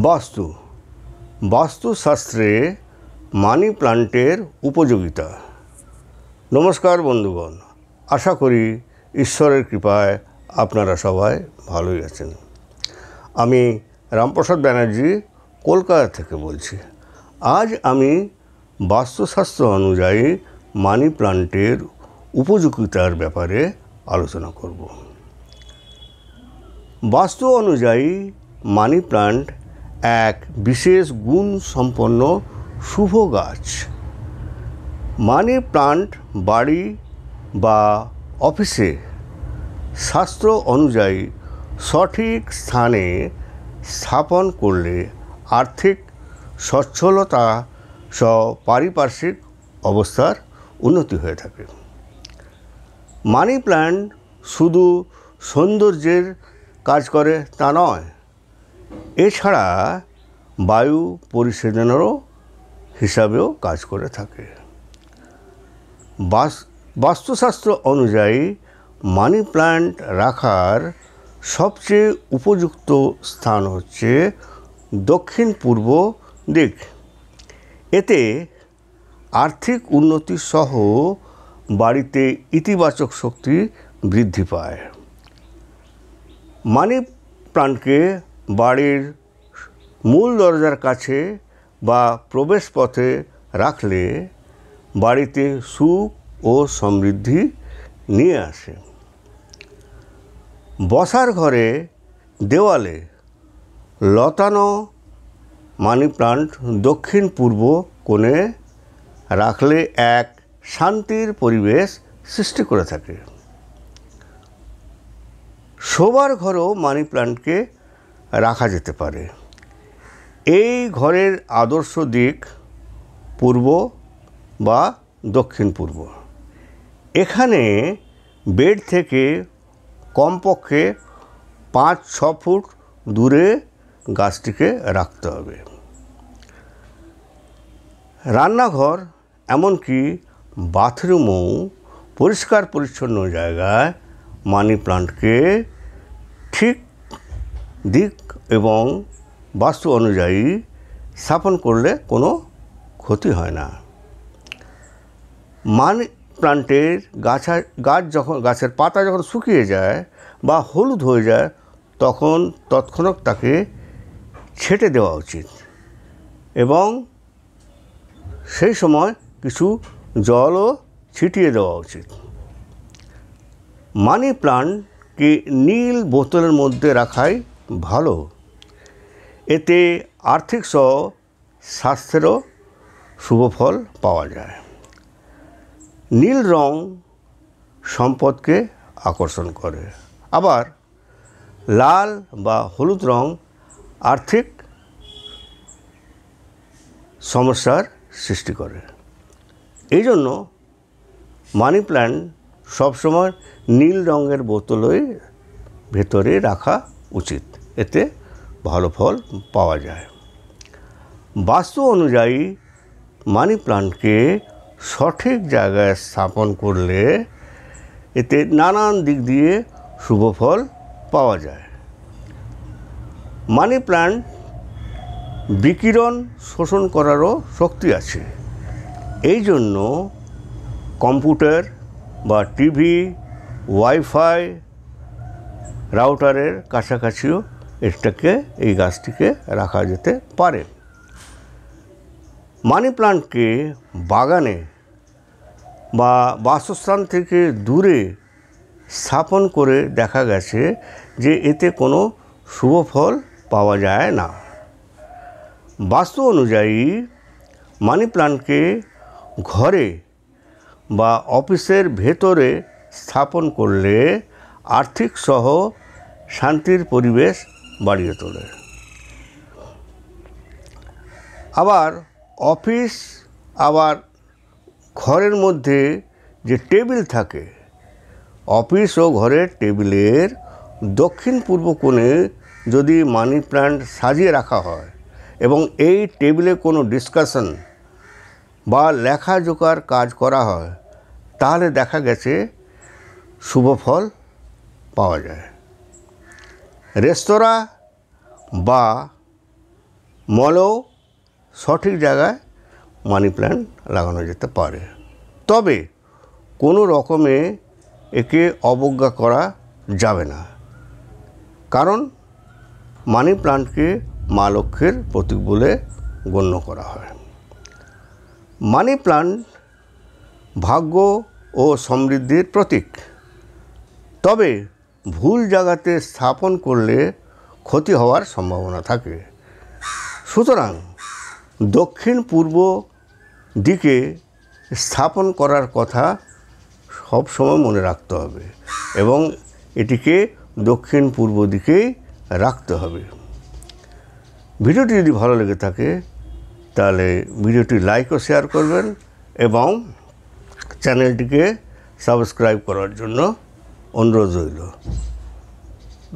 বাস্তু বাস্তুশাস্ত্রে মানি প্লান্টের উপযোগিতা। নমস্কার বন্ধুগণ, আশা করি ঈশ্বরের কৃপায় আপনারা সবাই ভালোই আছেন। আমি রামপ্রসাদ ব্যানার্জি কলকাতা থেকে বলছি। আজ আমি বাস্তুশাস্ত্র অনুযায়ী মানি প্লান্টের উপযোগিতার ব্যাপারে আলোচনা করব। বাস্তু অনুযায়ী মানি প্লান্ট এক বিশেষ গুণ সম্পন্ন শুভ গাছ। মানি প্লান্ট বাড়ি বা অফিসে শাস্ত্র অনুযায়ী সঠিক স্থানে স্থাপন করলে আর্থিক সচ্ছলতা সহ পারিপার্শ্বিক অবস্থার উন্নতি হয়ে থাকে। মানি প্লান্ট শুধু সৌন্দর্যের কাজ করে তা নয়, এছাড়া বায়ু পরিশোধনেরও হিসাবেও কাজ করে থাকে। বাস্তুশাস্ত্র অনুযায়ী মানি প্লান্ট রাখার সবচেয়ে উপযুক্ত স্থান হচ্ছে দক্ষিণ পূর্ব দিক। এতে আর্থিক উন্নতি সহ বাড়িতে ইতিবাচক শক্তি বৃদ্ধি পায়। মানি প্লান্টকে বাড়ির মূল দরজার কাছে বা প্রবেশপথে রাখলে বাড়িতে সুখ ও সমৃদ্ধি নিয়ে আসে। বসার ঘরে দেওয়ালে লতানো মানি প্লান্ট দক্ষিণ পূর্ব কোণে রাখলে এক শান্তির পরিবেশ সৃষ্টি করে থাকে। শোবার ঘরেও মানি প্লান্টকে রাখা যেতে পারে। এই ঘরের আদর্শ দিক পূর্ব বা দক্ষিণ পূর্ব। এখানে বেড থেকে কমপক্ষে 5-6 ফুট দূরে গাছটিকে রাখতে হবে। রান্নাঘর এমনকি বাথরুমও পরিষ্কার পরিচ্ছন্ন জায়গায় মানি প্লান্টকে ঠিক দিক এবং বাস্তু অনুযায়ী স্থাপন করলে কোনো ক্ষতি হয় না। মানি প্লান্টের গাছের পাতা যখন শুকিয়ে যায় বা হলুদ হয়ে যায় তখন তৎক্ষণাৎ তাকে ছেঁটে দেওয়া উচিত এবং সেই সময় কিছু জলও ছিটিয়ে দেওয়া উচিত। মানি প্লান্টকে নীল বোতলের মধ্যে রাখাই ভালো। এতে আর্থিক সহ স্বাস্থ্যেরও শুভ ফল পাওয়া যায়। নীল রং সম্পদকে আকর্ষণ করে, আবার লাল বা হলুদ রং আর্থিক সমস্যার সৃষ্টি করে। এই জন্য মানি প্ল্যান্ট সবসময় নীল রঙের বোতলের ভেতরে রাখা উচিত, এতে ভালো ফল পাওয়া যায়। বাস্তু অনুযায়ী মানি প্লান্টকে সঠিক জায়গায় স্থাপন করলে এতে নানান দিক দিয়ে শুভ ফল পাওয়া যায়। মানি প্লান্ট বিকিরণ শোষণ করারও শক্তি আছে। এই জন্য কম্পিউটার বা টিভি, ওয়াইফাই রাউটারের কাছাকাছিও এই গাছটিকে রাখা যেতে পারে। মানি প্লান্টকে বাগানে বা বাসস্থান থেকে দূরে স্থাপন করে দেখা গেছে যে এতে কোনো শুভ ফল পাওয়া যায় না। বাস্তু অনুযায়ী মানি প্লান্টকে ঘরে বা অফিসের ভেতরে স্থাপন করলে আর্থিক সহ শান্তির পরিবেশ বাড়িয়ে তোলে। আবার অফিস আবার ঘরের মধ্যে যে টেবিল থাকে, অফিস ও ঘরের টেবিলের দক্ষিণ পূর্ব কোণে যদি মানি প্লান্ট সাজিয়ে রাখা হয় এবং এই টেবিলে কোনো ডিসকাশন বা লেখাজোখার কাজ করা হয় তাহলে দেখা গেছে শুভ ফল পাওয়া যায়। রেস্তোরাঁ বা মলেও সঠিক জায়গায় মানি প্ল্যান্ট লাগানো যেতে পারে। তবে কোনো রকমে একে অবজ্ঞা করা যাবে না, কারণ মানি প্ল্যান্টকে মা লক্ষ্মীর প্রতীক বলে গণ্য করা হয়। মানি প্ল্যান্ট ভাগ্য ও সমৃদ্ধির প্রতীক, তবে ভুল জায়গাতে স্থাপন করলে ক্ষতি হওয়ার সম্ভাবনা থাকে। সুতরাং দক্ষিণ পূর্ব দিকে স্থাপন করার কথা সবসময় মনে রাখতে হবে এবং এটিকে দক্ষিণ পূর্ব দিকেই রাখতে হবে। ভিডিওটি যদি ভালো লেগে থাকে তাহলে ভিডিওটি লাইক ও শেয়ার করবেন এবং চ্যানেলটিকে সাবস্ক্রাইব করার জন্য অনুরোধ রইল।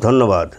ধন্যবাদ।